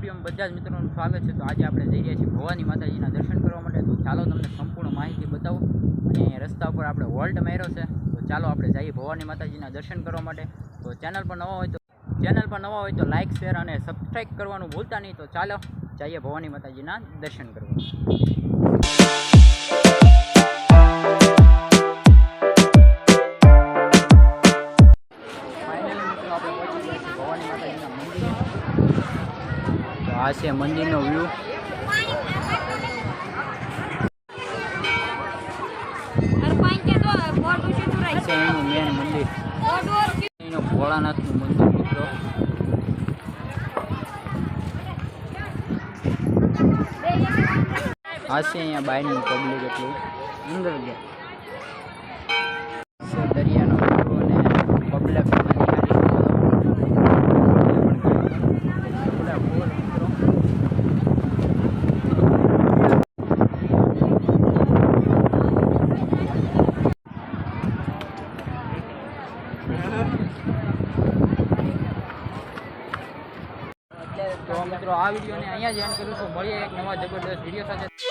વિડીયોમાં બધા જ મિત્રોનું સ્વાગત છે। તો આજે આપણે જઈ રહ્યા છીએ ભવાની માતાજીના દર્શન કરવા માટે। તો ચાલો તમને સંપૂર્ણ માહિતી બતાવું। અને રસ્તા ઉપર આપણે હોલ્ટ માર્યો છે। તો ચાલો આપણે જઈએ ભવાની માતાજીના દર્શન કરવા માટે। તો ચેનલ પર નવા હોય તો લાઇક શેર અને સબસ્ક્રાઈબ કરવાનું ભૂલતા નહીં। તો ચાલો જઈએ ભવાની માતાજીના દર્શન કરવા। આ છે મંદિરનો વ્યૂ। છે એનું મેન મંદિર, એનું ભોળાનાથનું મંદિર મિત્રો। આ છે અહીંયા બહારની પબ્લિક એટલી અંદર ગયા દરિયાનો અને પબ્લિક તો મિત્રો આ વિડીયોને અહીંયા જ એન્ડ કરું છું। મળીએ એક નવા જબરદસ્ત વિડીયો સાથે।